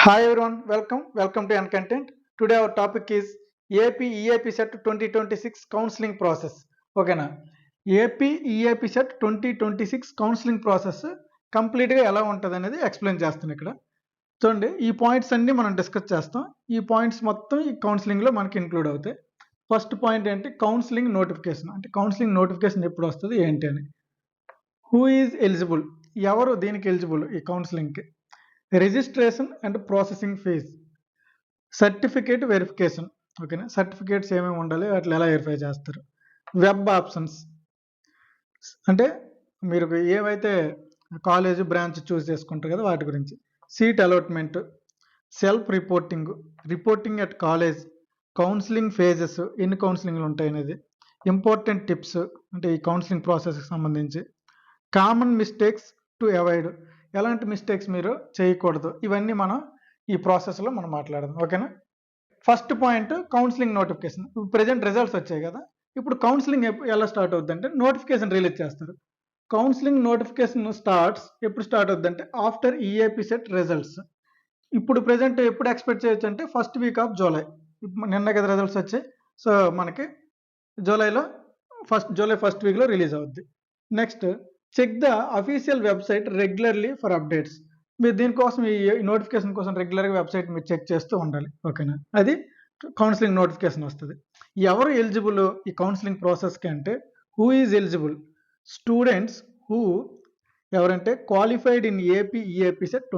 Hi everyone, welcome to Uncontent. Today our topic is AP EAP Set 2026 counseling process. ఓకేనా AP EAP CET 2026 counselling process కంప్లీట్గా ఎలా ఉంటుంది అనేది explain చేస్తాను ఇక్కడ. చూడండి, ఈ పాయింట్స్ అన్ని మనం డిస్కస్ చేస్తాం. ఈ పాయింట్స్ మొత్తం ఈ కౌన్సిలింగ్లో మనకి ఇంక్లూడ్ అవుతాయి. ఫస్ట్ పాయింట్ ఏంటి, కౌన్సిలింగ్ నోటిఫికేషన్. అంటే కౌన్సిలింగ్ నోటిఫికేషన్ ఎప్పుడు వస్తుంది ఏంటి అని. హూ ఈజ్ ఎలిజిబుల్, ఎవరు దీనికి ఎలిజిబుల్ ఈ కౌన్సిలింగ్కి. Registration and processing fee, certificate verification. ఓకేనా, సర్టిఫికేట్స్ ఏమేమి ఉండాలి, వాటిని ఎలా వెరిఫై చేస్తారు. వెబ్ ఆప్షన్స్ అంటే మీరు ఏవైతే కాలేజ్ బ్రాంచ్ చూస్ చేసుకుంటారు కదా వాటి గురించి. Seat allotment, self reporting at college, counselling phases, ఎన్ని కౌన్సిలింగ్లు ఉంటాయి అనేది, ఇంపార్టెంట్ టిప్స్ అంటే ఈ కౌన్సిలింగ్ ప్రాసెస్కి సంబంధించి, కామన్ మిస్టేక్స్ టు అవాయిడ్, ఎలాంటి మిస్టేక్స్ మీరు చేయకూడదు, ఇవన్నీ మనం ఈ ప్రాసెస్లో మనం మాట్లాడదాం. ఓకేనా. First point counselling notification. ఇప్పుడు ప్రజెంట్ రిజల్ట్స్ వచ్చాయి కదా, ఇప్పుడు కౌన్సిలింగ్ ఎలా స్టార్ట్ అవుద్ది అంటే నోటిఫికేషన్ రిలీజ్ చేస్తారు. కౌన్సిలింగ్ నోటిఫికేషన్ ఎప్పుడు స్టార్ట్ అవుద్ది అంటే ఆఫ్టర్ ఈఏపీ సెట్ రిజల్ట్స్. ఇప్పుడు ప్రజెంట్ ఎప్పుడు ఎక్స్పెక్ట్ చేయొచ్చు అంటే ఫస్ట్ వీక్ ఆఫ్ జూలై. నిన్న కదా రిజల్ట్స్ వచ్చాయి, సో మనకి జూలై ఫస్ట్ వీక్లో రిలీజ్ అవుద్ది. Next, check the official website regularly for updates. మీరు దీనికోసం ఈ నోటిఫికేషన్ కోసం రెగ్యులర్గా వెబ్సైట్ మీరు చెక్ చేస్తూ ఉండాలి. ఓకేనా, అది కౌన్సిలింగ్ నోటిఫికేషన్ వస్తుంది. ఎవరు ఎలిజిబుల్ ఈ కౌన్సిలింగ్ ప్రాసెస్కి అంటే, who is eligible, students who ఎవరంటే qualified in AP EAP CET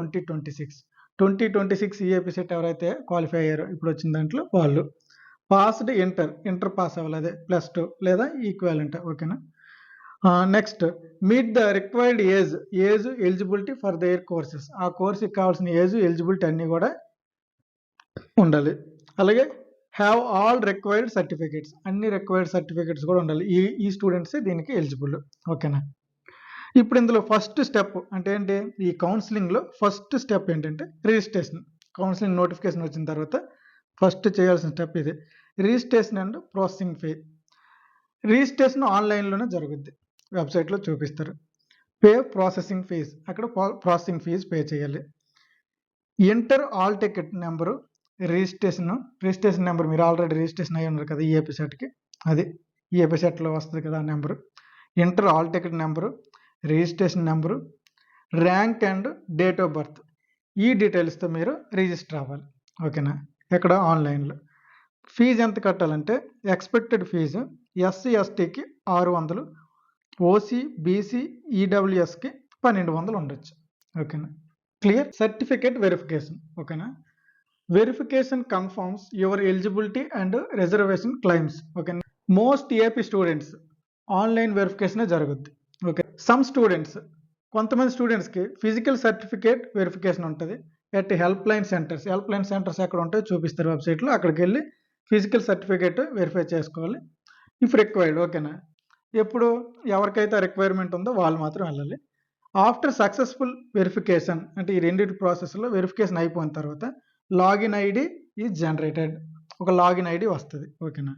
2026 EAP CET ఎవరైతే క్వాలిఫై అయ్యారో ఇప్పుడు వచ్చిన దాంట్లో వాళ్ళు. పాస్డ్ ఇంటర్ పాస్ అవ్వాలి, అదే +2 లేదా ఈక్వాలెంట్. ఓకేనా. Next, meet the required age eligibility for their courses. ఆ కోర్సుకి కావాల్సిన ఏజ్ ఎలిజిబిలిటీ అన్నీ కూడా ఉండాలి. అలాగే హ్యావ్ ఆల్ రిక్వైర్డ్ సర్టిఫికేట్స్, అన్ని రిక్వైర్డ్ సర్టిఫికేట్స్ కూడా ఉండాలి. ఈ స్టూడెంట్స్ దీనికి ఎలిజిబుల్. ఓకేనా. ఇప్పుడు ఇందులో ఫస్ట్ స్టెప్ అంటే ఏంటి, ఈ కౌన్సిలింగ్లో ఫస్ట్ స్టెప్ ఏంటంటే రిజిస్ట్రేషన్. కౌన్సిలింగ్ నోటిఫికేషన్ వచ్చిన తర్వాత ఫస్ట్ చేయాల్సిన స్టెప్ ఇది, registration and processing fee. Registration ఆన్లైన్లోనే జరుగుద్ది, వెబ్సైట్లో చూపిస్తారు. పే ప్రాసెసింగ్ ఫీజ్, అక్కడ ప్రాసెసింగ్ ఫీజ్ పే చేయాలి. Enter all ticket number, registration number, మీరు ఆల్రెడీ రిజిస్ట్రేషన్ అయ్యి ఉన్నారు కదా ఈఏపీ సెట్కి, అది ఈఏపీ సెట్లో వస్తుంది కదా ఆ number. Enter all ticket number, registration number, rank and date of birth, ఈ డీటెయిల్స్తో మీరు రిజిస్టర్ అవ్వాలి. ఓకేనా, ఇక్కడ ఆన్లైన్లో. ఫీజు ఎంత కట్టాలంటే, ఎక్స్పెక్టెడ్ ఫీజు ఎస్సీ ఎస్టీకి 600, ఓసీ బీసీ ఈడబ్ల్యూఎస్కి 1200 ఉండొచ్చు. ఓకేనా, క్లియర్. Certificate verification. ఓకేనా, verification confirms your eligibility and reservation claims. ఓకేనా, most AP students online verification జరుగుద్ది. ఓకే, సమ్ స్టూడెంట్స్, కొంతమంది స్టూడెంట్స్కి ఫిజికల్ సర్టిఫికేట్ వెరిఫికేషన్ ఉంటుంది at helpline centres. Helpline centres ఎక్కడ ఉంటాయో చూపిస్తారు వెబ్సైట్లో, అక్కడికి వెళ్ళి ఫిజికల్ సర్టిఫికేట్ వెరిఫై చేసుకోవాలి ఇఫ్ రిక్వైర్డ్. ఓకేనా, ఎప్పుడు ఎవరికైతే రిక్వైర్మెంట్ ఉందో వాళ్ళు మాత్రం వెళ్ళాలి. ఆఫ్టర్ సక్సెస్ఫుల్ వెరిఫికేషన్ అంటే ఈ రెండింటి ప్రాసెస్లో వెరిఫికేషన్ అయిపోయిన తర్వాత లాగిన్ ఐడి ఈజ్ జనరేటెడ్, ఒక లాగిన్ ఐడి వస్తుంది. ఓకేనా,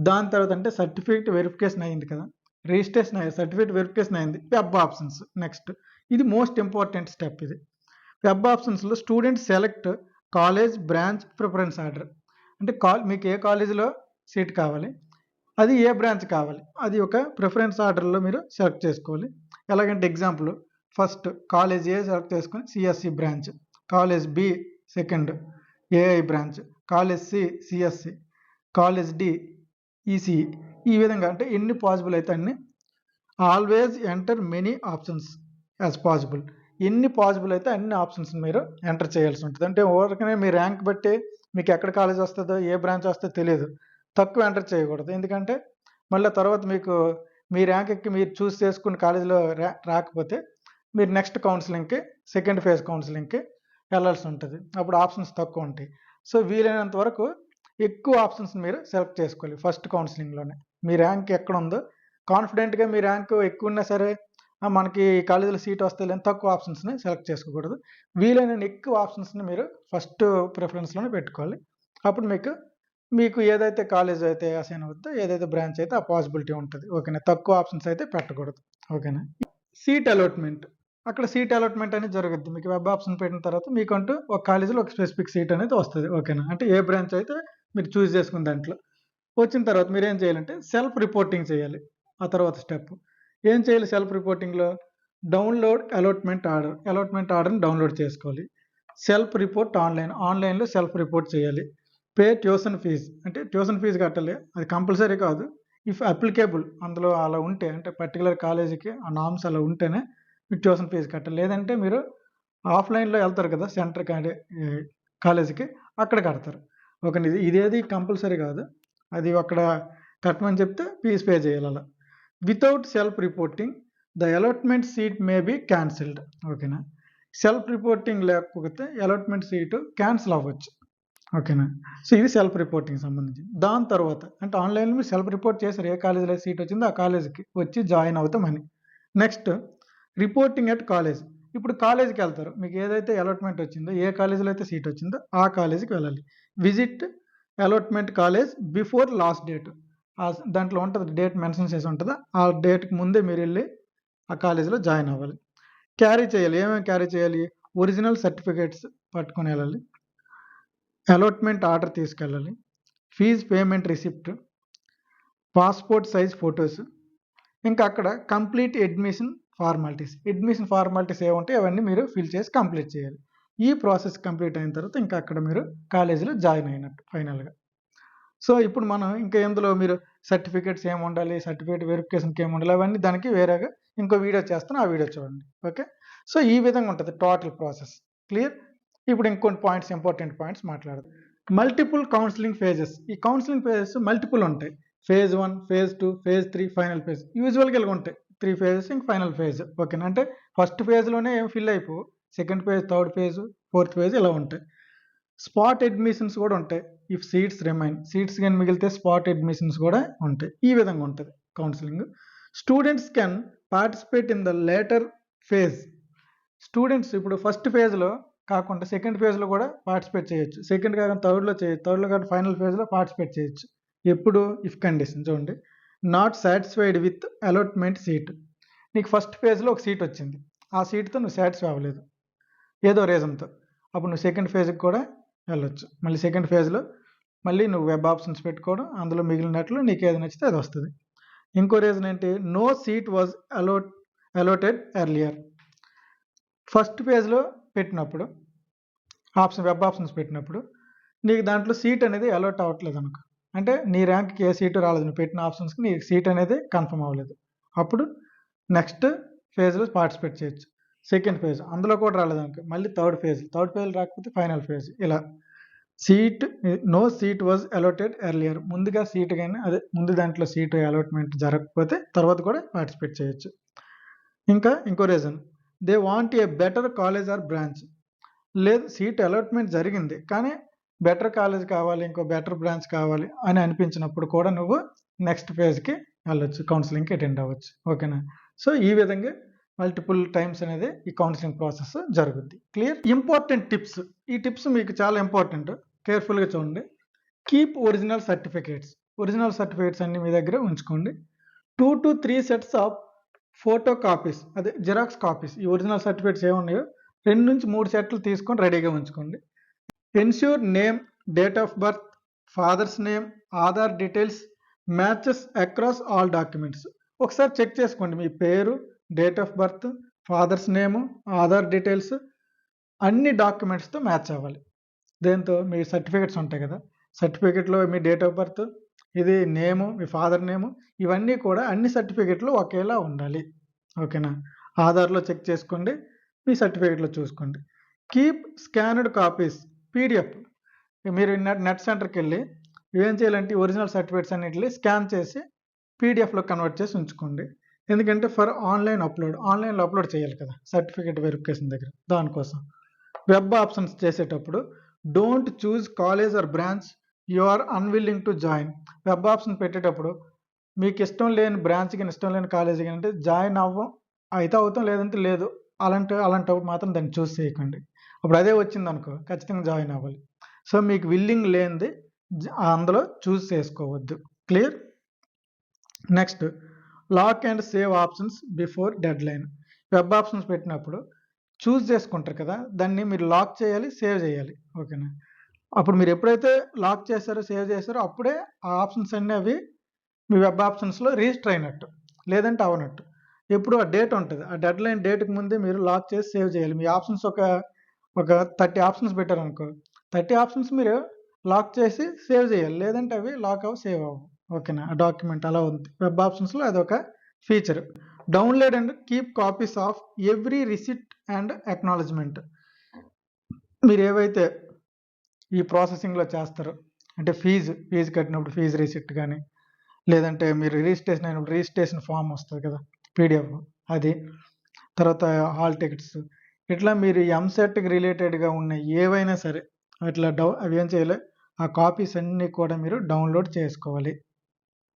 దాని తర్వాత అంటే సర్టిఫికేట్ వెరిఫికేషన్ అయింది కదా, రిజిస్ట్రేషన్ అయ్యింది, సర్టిఫికేట్ వెరిఫికేషన్ అయింది. వెబ్ ఆప్షన్స్ నెక్స్ట్, ఇది మోస్ట్ ఇంపార్టెంట్ స్టెప్. ఇది వెబ్ ఆప్షన్స్లో student select college branch preference order. అంటే మీకు ఏ కాలేజీలో సీట్ కావాలి, అది ఏ బ్రాంచ్ కావాలి, అది ఒక ప్రిఫరెన్స్ ఆర్డర్లో మీరు సెలెక్ట్ చేసుకోవాలి. ఎలాగంటే example, first college A select చేసుకొని CSE branch, college B second AI branch, college C CSE, college D ECE. ఈ విధంగా అంటే ఎన్ని పాసిబుల్ అయితే అన్ని. Always enter many options as possible, ఎన్ని పాసిబుల్ అయితే అన్ని ఆప్షన్స్ మీరు ఎంటర్ చేయాల్సి ఉంటుంది. అంటే ఓరికనే మీ ర్యాంక్ బట్టి మీకు ఎక్కడ కాలేజ్ వస్తుందో ఏ బ్రాంచ్ వస్తుందో తెలియదు, తక్కువ ఎంటర్ చేయకూడదు. ఎందుకంటే మళ్ళీ తర్వాత మీకు మీ ర్యాంక్ ఎక్కి మీరు చూస్ చేసుకున్న కాలేజీలో రాకపోతే మీరు నెక్స్ట్ కౌన్సిలింగ్కి, సెకండ్ ఫేజ్ కౌన్సిలింగ్కి వెళ్ళాల్సి ఉంటుంది, అప్పుడు ఆప్షన్స్ తక్కువ ఉంటాయి. సో వీలైనంత వరకు ఎక్కువ ఆప్షన్స్ మీరు సెలెక్ట్ చేసుకోవాలి ఫస్ట్ కౌన్సిలింగ్లోనే. మీ ర్యాంక్ ఎక్కడ ఉందో కాన్ఫిడెంట్గా, మీ ర్యాంక్ ఎక్కువ ఉన్నా సరే మనకి కాలేజీలో సీట్ వస్తే లేని తక్కువ ఆప్షన్స్ని సెలెక్ట్ చేసుకోకూడదు. వీలైన ఎక్కువ ఆప్షన్స్ని మీరు ఫస్ట్ ప్రిఫరెన్స్లోనే పెట్టుకోవాలి. అప్పుడు మీకు ఏదైతే కాలేజ్ అయితే అసైన్ అవుతుందో, ఏదైతే బ్రాంచ్ అయితే ఆ పాసిబిలిటీ ఉంటుంది. ఓకేనా, తక్కువ ఆప్షన్స్ అయితే పెట్టకూడదు. ఓకేనా. సీట్ అలాట్మెంట్, అక్కడ సీట్ అలాట్మెంట్ అనేది జరుగుద్ది. మీకు వెబ్ ఆప్షన్ పెట్టిన తర్వాత మీకంటూ ఒక కాలేజీలో ఒక స్పెసిఫిక్ సీట్ అనేది వస్తది. ఓకేనా? అంటే ఏ బ్రాంచ్ అయితే మీరు చూజ్ చేసుకున్న దాంట్లో. వచ్చిన తర్వాత మీరేం చేయాలంటే సెల్ఫ్ రిపోర్టింగ్ చేయాలి. ఆ తర్వాత స్టెప్. ఏం చేయాలి సెల్ఫ్ రిపోర్టింగ్‌లో? Download allotment order. అలాట్మెంట్ ఆర్డర్‌ని డౌన్‌లోడ్ చేసుకోవాలి. Self report online. ఆన్‌లైన్‌లో సెల్ఫ్ రిపోర్ట్ చేయాలి. Pay tuition fee. అంటే ట్యూషన్ ఫీజ్ కట్టాలి. అది కంపల్సరీ కాదు. ఇఫ్ అప్లికేబుల్ అందులో అలా ఉంటే అంటే పర్టిక్యులర్ కాలేజీకి ఆ నార్మ్స్ అలా ఉంటేనే మీరు ట్యూషన్ ఫీజ్ కట్టాలి. లేదంటే మీరు ఆఫ్‌లైన్‌లో ఎళ్తారు కదా! సెంటర్‌కి అంటే కాలేజీకి అక్కడ కడతారు. ఓకేనా? ఇదేది కంపల్సరీ కాదు. అది అక్కడ కట్టమని చెప్తే ఫీజ్ పే చేయాలి అలా. Without self reporting the allotment seat may be cancelled. ఓకేనా? సెల్ఫ్ రిపోర్టింగ్ లేకపోతే అలాట్మెంట్ సీటు క్యాన్సిల్ అవ్వచ్చు. ఓకేనా? సో, ఇది సెల్ఫ్ రిపోర్టింగ్‌కి సంబంధించింది. దాని తర్వాత అంటే ఆన్‌లైన్‌లో మీరు సెల్ఫ్ రిపోర్ట్ చేసారు. ఏ కాలేజీలో సీట్ వచ్చిందో ఆ కాలేజీకి వచ్చి జాయిన్ అవుతామని. Next reporting at college. ఇప్పుడు కాలేజీకెళ్తారు. మీకు ఏదైతే అలాట్మెంట్ వచ్చిందో, ఏ కాలేజీలో అయితే సీట్ వచ్చిందో ఆ కాలేజీకి వెళ్ళాలి. Visit allotment college before last date. దాంట్లో ఉంటది డేట్ మెన్షన్ చేసి ఉంటదా, ఆ డేట్‌కి ముందే మీరెళ్లి ఆ కాలేజీలో జాయిన్ అవ్వాలి. క్యారీ చేయాలి. ఏమేమి క్యారీ చేయాలి? ఒరిజినల్ సర్టిఫికేట్స్ పట్టుకొని వెళ్ళాలి. అలాట్మెంట్ ఆర్డర్ తీసుకెళ్ళాలి. Fee payment receipt, passport size photos, ఇంకా అక్కడ complete admission formalities. Admission formalities ఏవుంటాయో అవన్నీ మీరు ఫిల్ చేసి కంప్లీట్ చేయాలి. ఈ ప్రాసెస్ కంప్లీట్ అయిన తర్వాత ఇంకా అక్కడ మీరు కాలేజీలో జాయిన్ అయినట్టు ఫైనల్‌గా. సో, ఇప్పుడు మనం ఇంకా ఇందులో మీరు సర్టిఫికేట్స్ ఏముండాలి, సర్టిఫికేట్ వెరిఫికేషన్‌కి ఏముండాలి అవన్నీ దానికి వేరేగా ఇంకో వీడియో చేస్తాను. ఆ వీడియో చూడండి. ఓకే. సో, ఈ విధంగా ఉంటది టోటల్ ప్రాసెస్. క్లియర్? ఇప్పుడు ఇంకొన్ని పాయింట్స్ ఇంపార్టెంట్ పాయింట్స్ మాట్లాడదాం. Multiple counselling phases. ఈ కౌన్సెలింగ్ ఫేజెస్ మల్టిపుల్ ఉంటాయి. Phase 1, phase 2, phase 3, final phase. యూజువల్‌గా ఇలాగ ఉంటాయి. 3 ఫేజెస్ ఇంక ఫైనల్ ఫేజ్. ఓకేనా? అంటే ఫస్ట్ ఫేజ్‌లోనే ఏం ఫిల్ అయిపోవు. Second phase, third phase, fourth phase ఇలా ఉంటాయి. స్పాట్ అడ్మిషన్స్ కూడా ఉంటాయి. If seats remain. సీట్స్ గాని మిగిలితే స్పాట్ అడ్మిషన్స్ కూడా ఉంటాయి. ఈ విధంగా ఉంటది counselling. Students can participate in the later phase. Students ఇప్పుడు ఫస్ట్ ఫేజ్‌లో కాకుండా సెకండ్ ఫేజ్‌లో కూడా పార్టిసిపేట్ చేయొచ్చు. సెకండ్ కాకుండా థర్డ్‌లో చేయొచ్చు. థర్డ్‌లో కాకుండా ఫైనల్ ఫేజ్‌లో పార్టిసిపేట్ చేయొచ్చు. ఎప్పుడు? ఇఫ్ కండిషన్ చూడండి. Not satisfied with allotment seat. నీకు ఫస్ట్ ఫేజ్‌లో ఒక సీట్ వచ్చింది. ఆ సీట్‌తో నువ్వు సాటిస్ఫై అవ్వలేదు. ఏదో రీజన్‌తో. అప్పుడు నువ్వు సెకండ్ ఫేజ్‌కి కూడా వెళ్ళొచ్చు. మళ్ళీ సెకండ్ ఫేజ్‌లో మళ్ళీ నువ్వు వెబ్ ఆప్షన్స్ పెట్టుకోవడం, అందులో మిగిలినట్లు నీకేది నచ్చితే అది వస్తది. ఇంకో రీజన్ ఏంటి? No seat was allotted earlier. First ఫేజ్‌లో పెట్టినప్పుడు వెబ్ ఆప్షన్స్ పెట్టినప్పుడు నీకు దాంట్లో సీట్ అనేది అలాట్ అవ్వట్లేదు అనుకో. అంటే నీ ర్యాంక్‌కి ఏ సీటు రాలేదు. నువ్వు పెట్టిన ఆప్షన్స్‌కి నీకు సీట్ అనేది కన్ఫర్మ్ అవ్వలేదు. అప్పుడు నెక్స్ట్ ఫేజ్‌లో పార్టిసిపేట్ చేయొచ్చు. సెకండ్ ఫేజ్ అందులో కూడా రాలేదనుకో మళ్ళీ థర్డ్ ఫేజ్ రాకపోతే ఫైనల్ ఫేజ్ ఇలా. No seat was allotted earlier. ముందుగా సీట్ గాని ముందు దాంట్లో సీట్ అలాట్మెంట్ జరగకపోతే తర్వాత కూడా పార్టిసిపేట్ చేయొచ్చు. ఇంకా ఇంకో reason they want a better college or branch. లేదు సీట్ అలాట్మెంట్ జరిగింది. కానీ బెటర్ కాలేజ్ కావాలి, ఇంకో బెటర్ బ్రాంచ్ కావాలి అని అనిపించినప్పుడు కూడా నువ్వు నెక్స్ట్ ఫేజ్‌కి వెళ్ళొచ్చు. కౌన్సెలింగ్‌కి అటెండ్ అవ్వచ్చు. ఓకేనా? సో, ఈ విధంగా మల్టిపుల్ టైమ్స్ అనేది ఈ కౌన్సెలింగ్ ప్రాసెస్ జరుగుద్ది. క్లియర్? Important tips. ఈ టిప్స్ మీకు చాలా ఇంపార్టెంట్. కేర్‌ఫుల్‌గా చూడండి. Keep original certificates. Original certificates అన్ని మీ దగ్గర ఉంచుకోండి. 2-3 సెట్స్ ఆఫ్ ఫోటో కాపీస్ అదే జిరాక్స్ కాపీస్. ఈ ఒరిజినల్ సర్టిఫికేట్స్ ఏమున్నాయో 2-3 సెట్లు తీసుకొని రెడీగా ఉంచుకోండి. Ensure name, date of birth, father's name, Aadhaar details matches across all documents. ఒకసారి చెక్ చేసుకోండి మీ పేరు, date of birth, fathers name, Aadhaar details అన్ని డాక్యుమెంట్స్‌తో మ్యాచ్ అవ్వాలి. దేంతో? మీ సర్టిఫికేట్స్ ఉంటాయి కదా! సర్టిఫికేట్‌లో మీ డేట్ ఆఫ్ బర్త్, ఇది నేము, మీ ఫాదర్ నేము ఇవన్నీ కూడా అన్ని సర్టిఫికేట్‌లు ఒకేలా ఉండాలి. ఓకేనా? ఆధార్‌లో చెక్ చేసుకోండి. మీ సర్టిఫికేట్‌లో చూసుకోండి. Keep scanned copies PDF. మీరు నెట్ సెంటర్‌కెళ్ళి ఏం చేయాలంటే ఒరిజినల్ సర్టిఫికేట్స్ అన్నిటిని స్కాన్ చేసి పీడిఎఫ్‌లో కన్వర్ట్ చేసి ఉంచుకోండి. ఎందుకంటే ఫర్ ఆన్‌లైన్‌లో అప్లోడ్ చేయాలి కదా! సర్టిఫికేట్ వెరిఫికేషన్ దగ్గర దానికోసం. వెబ్ ఆప్షన్స్ చేసేటప్పుడు don't choose college or branch you are unwilling to join. Web option పెట్టేటప్పుడు మీకు ఇష్టం లేని బ్రాంచ్ గాని, ఇష్టం లేని కాలేజ్ గాని అంటే జాయిన్ అయితే అవుతాం లేదంటే లేదు. అలాంటప్పుడు మాత్రం దాన్ని చూస్ చేయకండి. అప్పుడు అదే వచ్చిందనుకో ఖచ్చితంగా జాయిన్ అవ్వాలి. సో, మీకు విల్లింగ్ లేనిది అందులో చూస్ చేసుకోవద్దు. Clear? Next lock and save options before deadline. Web options పెట్టినప్పుడు చూస్ చేసుకుంటారు కదా, దాన్ని మీరు లాక్ చేయాలి, సేవ్ చేయాలి. ఓకేనా? అప్పుడు మీరు ఎప్పుడైతే లాక్ చేశారో, సేవ్ చేశారో అప్పుడే ఆ ఆప్షన్స్ అన్నీ అవి మీ వెబ్ ఆప్షన్స్లో రిజిస్టర్ అయినట్టు, లేదంటే అవనట్టు. ఎప్పుడు ఆ డేట్ ఉంటుంది, ఆ డెడ్ లైన్ డేట్కి ముందే మీరు లాక్ చేసి సేవ్ చేయాలి. మీ ఆప్షన్స్ ఒక 30 ఆప్షన్స్ పెట్టారనుకో, 30 ఆప్షన్స్ మీరు లాక్ చేసి సేవ్ చేయాలి, లేదంటే అవి లాక్ అవ్వ, సేవ్ అవ్వవు. ఓకేనా? ఆ డాక్యుమెంట్ అలా ఉంది వెబ్ ఆప్షన్స్లో, అదొక feature. Download and keep copies of every receipt and acknowledgement. మీరు ఏవైతే ఈ ప్రాసెసింగ్లో చేస్తారో, అంటే ఫీజు కట్టినప్పుడు ఫీజు రిసిప్ట్ కానీ, లేదంటే మీరు రిజిస్ట్రేషన్ అయినప్పుడు రిజిస్ట్రేషన్ ఫామ్ వస్తుంది కదా, పీడిఎఫ్, అది, తర్వాత హాల్ టికెట్స్, ఇట్లా మీరు ఎంసెట్కి రిలేటెడ్గా ఉన్న ఏవైనా సరే అట్లా అవి ఏం చేయాలి, ఆ కాపీస్ అన్నీ కూడా మీరు డౌన్లోడ్ చేసుకోవాలి.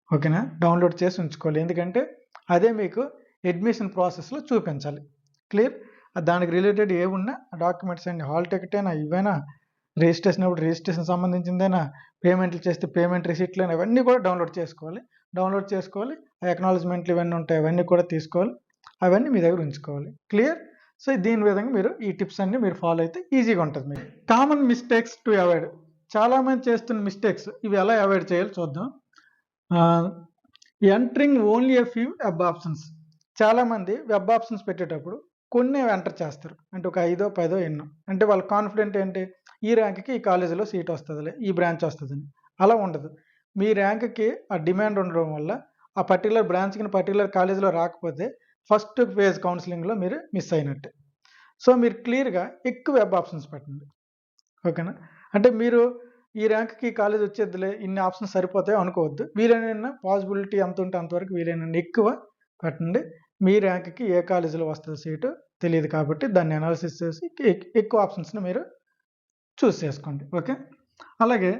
ఓకేనా? డౌన్లోడ్ చేసి ఉంచుకోవాలి, ఎందుకంటే అదే మీకు అడ్మిషన్ ప్రాసెస్లో చూపించాలి. క్లియర్? దానికి రిలేటెడ్ ఏమున్నా డాక్యుమెంట్స్ అన్ని, హాల్ టికెట్ అయినా, ఇవైనా, రిజిస్ట్రేషన్ అప్పుడు రిజిస్ట్రేషన్ సంబంధించిందైనా, పేమెంట్లు చేస్తే పేమెంట్ రిసిప్ట్లు అయినా, ఇవన్నీ కూడా డౌన్లోడ్ చేసుకోవాలి. ఆ అక్నాలజ్మెంట్లు ఇవన్నీ ఉంటాయి, అవన్నీ కూడా తీసుకోవాలి, అవన్నీ మీ దగ్గర ఉంచుకోవాలి. క్లియర్? సో దీని విధంగా మీరు ఈ టిప్స్ అన్ని మీరు ఫాలో అయితే ఈజీగా ఉంటుంది మీకు. Common mistakes to avoid. చాలామంది చేస్తున్న మిస్టేక్స్, ఇవి ఎలా అవాయిడ్ చేయాలో చూద్దాం. Entering only a few web options. చాలామంది వెబ్ ఆప్షన్స్ పెట్టేటప్పుడు కొన్ని ఎంటర్ చేస్తారు, అంటే ఒక 5 10 ఎన్నో, అంటే వాళ్ళ కాన్ఫిడెంట్ ఏంటి, ఈ ర్యాంక్కి ఈ కాలేజీలో సీట్ వస్తుందిలే, ఈ బ్రాంచ్ వస్తుందని. అలా ఉండదు. మీ ర్యాంక్కి ఆ డిమాండ్ ఉండడం వల్ల ఆ పర్టికులర్ బ్రాంచ్కి పర్టికులర్ కాలేజీలో రాకపోతే ఫస్ట్ ఫేజ్ కౌన్సిలింగ్లో మీరు మిస్ అయినట్టే. సో మీరు క్లియర్గా ఎక్కువ వెబ్ ఆప్షన్స్ పెట్టండి. ఓకేనా? అంటే మీరు ఈ ర్యాంక్కి కాలేజ్ వచ్చేద్దులే, ఇన్ని ఆప్షన్స్ సరిపోతాయి అనుకోవద్దు. వీలైన పాసిబిలిటీ ఎంత ఉంటే అంతవరకు వీలైన ఎక్కువ పెట్టండి. మీ ర్యాంక్కి ఏ కాలేజీలో వస్తుంది సీటు తెలియదు కాబట్టి దాన్ని అనాలిసిస్ చేసి ఎక్కువ ఆప్షన్స్ని మీరు చూస్ చేసుకోండి. ఓకే? అలాగే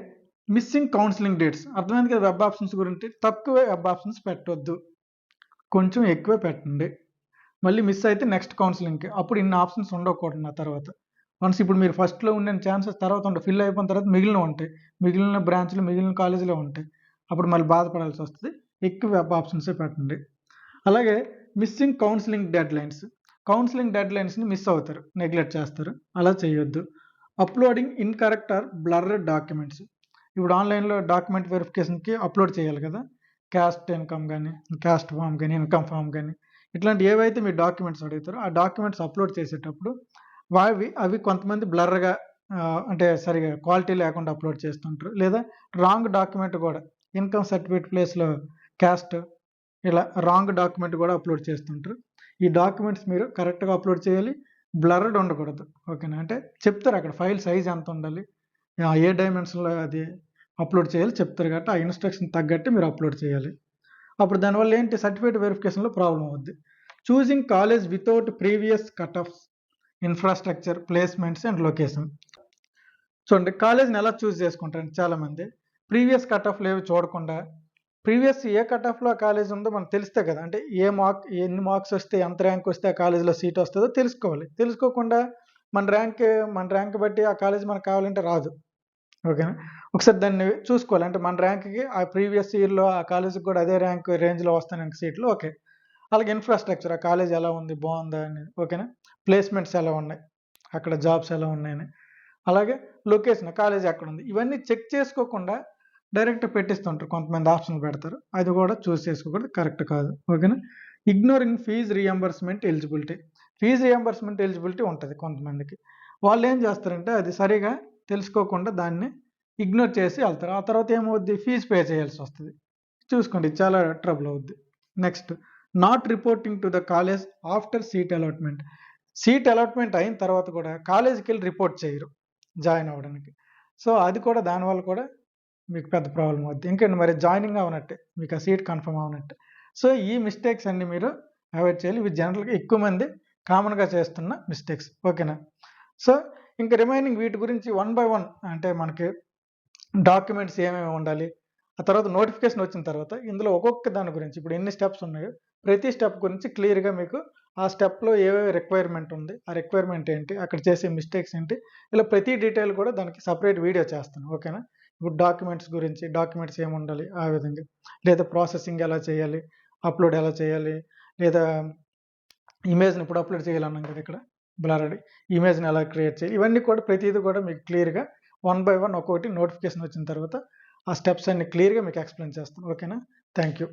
మిస్సింగ్ కౌన్సిలింగ్ డేట్స్. అర్థమైంది కదా వెబ్ ఆప్షన్స్ గురించి. తక్కువ వెబ్ ఆప్షన్స్ పెట్టొద్దు, కొంచెం ఎక్కువే పెట్టండి. మళ్ళీ మిస్ అయితే నెక్స్ట్ కౌన్సిలింగ్కి అప్పుడు ఇన్ని ఆప్షన్స్ ఉండకూడదు. నా తర్వాత వన్స్ ఇప్పుడు మీరు ఫస్ట్లో ఉండే ఛాన్సెస్ తర్వాత ఉంటాయి, ఫిల్ అయిపోయిన తర్వాత మిగిలిన ఉంటాయి, మిగిలిన బ్రాంచ్లు మిగిలిన కాలేజీలో ఉంటాయి, అప్పుడు మళ్ళీ బాధపడాల్సి వస్తుంది. ఎక్కువ వెబ్ ఆప్షన్సే పెట్టండి. అలాగే missing counselling deadlines. Counselling డెడ్ లైన్స్ని మిస్ అవుతారు, నెగ్లెక్ట్ చేస్తారు, అలా చేయొద్దు. Uploading incorrect or blurred documents. ఇప్పుడు ఆన్లైన్లో డాక్యుమెంట్ వెరిఫికేషన్కి అప్లోడ్ చేయాలి కదా, క్యాస్ట్ ఇన్కమ్ కానీ, క్యాస్ట్ ఫామ్ కానీ, ఇన్కమ్ ఫామ్ కానీ, ఇట్లాంటి ఏవైతే మీరు డాక్యుమెంట్స్ అడుగుతారో ఆ డాక్యుమెంట్స్ అప్లోడ్ చేసేటప్పుడు అవి కొంతమంది బ్లర్గా, అంటే సరిగా క్వాలిటీ లేకుండా అప్లోడ్ చేస్తుంటారు, లేదా రాంగ్ డాక్యుమెంట్ కూడా, ఇన్కమ్ సర్టిఫికేట్ ప్లేస్లో క్యాస్ట్, ఇలా రాంగ్ డాక్యుమెంట్ కూడా అప్లోడ్ చేస్తుంటారు. ఈ డాక్యుమెంట్స్ మీరు కరెక్ట్గా అప్లోడ్ చేయాలి, బ్లర్డ్ ఉండకూడదు. ఓకేనా? అంటే చెప్తారు అక్కడ ఫైల్ సైజ్ ఎంత ఉండాలి, ఏ డైమెన్షన్లో అది అప్లోడ్ చేయాలి చెప్తారు, కాబట్టి ఆ ఇన్స్ట్రక్షన్ తగ్గట్టు మీరు అప్లోడ్ చేయాలి. అప్పుడు దానివల్ల ఏంటి, సర్టిఫికేట్ వెరిఫికేషన్లో ప్రాబ్లం అవుద్ది. Choosing college without previous cut offs, infrastructure, placements and location. చూడండి, కాలేజ్ని ఎలా చూస్ చేసుకుంటారు చాలామంది, ప్రీవియస్ కట్ ఆఫ్లు ఏవి చూడకుండా, ప్రీవియస్ ఏ కట్ ఆఫ్లో ఆ కాలేజ్ ఉందో మనకు తెలిస్తే కదా, అంటే ఎన్ని మార్క్స్ వస్తే, ఎంత ర్యాంక్ వస్తే ఆ కాలేజీలో సీట్ వస్తుందో తెలుసుకోవాలి. తెలుసుకోకుండా మన ర్యాంక్ బట్టి ఆ కాలేజ్ మనకు కావాలంటే రాదు. ఓకేనా? ఒకసారి దాన్ని చూసుకోవాలి, అంటే మన ర్యాంక్కి ఆ ప్రీవియస్ ఇయర్లో ఆ కాలేజీకి కూడా అదే ర్యాంక్ రేంజ్లో వస్తాను సీట్లు. ఓకే. అలాగే ఇన్ఫ్రాస్ట్రక్చర్, ఆ కాలేజ్ ఎలా ఉంది, బాగుందా అనేది. ఓకేనా? ప్లేస్మెంట్స్ ఎలా ఉన్నాయి, అక్కడ జాబ్స్ ఎలా ఉన్నాయని. అలాగే లొకేషన్, కాలేజ్ ఎక్కడ ఉంది, ఇవన్నీ చెక్ చేసుకోకుండా డైరెక్ట్ పెట్టిస్తుంటారు, కొంతమంది ఆప్షన్లు పెడతారు, అది కూడా చూస్ చేసుకోకూడదు, కరెక్ట్ కాదు. ఓకేనా? Ignoring fee reimbursement eligibility. Fee reimbursement eligibility ఉంటుంది కొంతమందికి, వాళ్ళు ఏం చేస్తారంటే అది సరిగా తెలుసుకోకుండా దాన్ని ఇగ్నోర్ చేసి వెళ్తారు. ఆ తర్వాత ఏమవుద్ది, ఫీజు పే చేయాల్సి వస్తుంది. చూసుకోండి, చాలా ట్రబుల్ అవుద్ది. Next, not reporting to the college after seat allotment. Seat allotment అయిన తర్వాత కూడా కాలేజీకి వెళ్ళి రిపోర్ట్ చేయరు జాయిన్ అవ్వడానికి. సో అది కూడా, దానివల్ల కూడా మీకు పెద్ద ప్రాబ్లం అవుద్ది. ఇంకేంటి మరి, జాయినింగ్ అవనట్టే, మీకు ఆ సీట్ కన్ఫర్మ్ అవనట్టే. సో ఈ మిస్టేక్స్ అన్ని మీరు అవాయిడ్ చేయాలి. ఇవి జనరల్గా ఎక్కువ మంది కామన్గా చేస్తున్న మిస్టేక్స్. ఓకేనా? సో ఇంకా రిమైనింగ్ వీటి గురించి 1 by 1, అంటే మనకి డాక్యుమెంట్స్ ఏమేమి ఉండాలి, ఆ తర్వాత నోటిఫికేషన్ వచ్చిన తర్వాత ఇందులో ఒక్కొక్క దాని గురించి, ఇప్పుడు ఎన్ని స్టెప్స్ ఉన్నాయో ప్రతి స్టెప్ గురించి క్లియర్గా మీకు ఆ స్టెప్లో ఏవేవి రిక్వైర్మెంట్ ఉంది, ఆ రిక్వైర్మెంట్ ఏంటి, అక్కడ చేసే మిస్టేక్స్ ఏంటి, ఇలా ప్రతి డీటెయిల్ కూడా దానికి సపరేట్ వీడియో చేస్తాను. ఓకేనా? ఇప్పుడు డాక్యుమెంట్స్ గురించి, డాక్యుమెంట్స్ ఏమి ఉండాలి ఆ విధంగా, లేదా ప్రాసెసింగ్ ఎలా చేయాలి, అప్లోడ్ ఎలా చేయాలి, లేదా ఇమేజ్ని ఇప్పుడు అప్లోడ్ చేయాలన్నాం కదా ఇక్కడ బ్లర్డ్ ఇమేజ్ని ఎలా క్రియేట్ చేయాలి, ఇవన్నీ కూడా ప్రతిదీ కూడా మీకు క్లియర్గా 1 by 1 ఒక్కొక్కటి నోటిఫికేషన్ వచ్చిన తర్వాత ఆ స్టెప్స్ అన్ని క్లియర్గా మీకు ఎక్స్ప్లెయిన్ చేస్తాను. ఓకేనా? Thank you.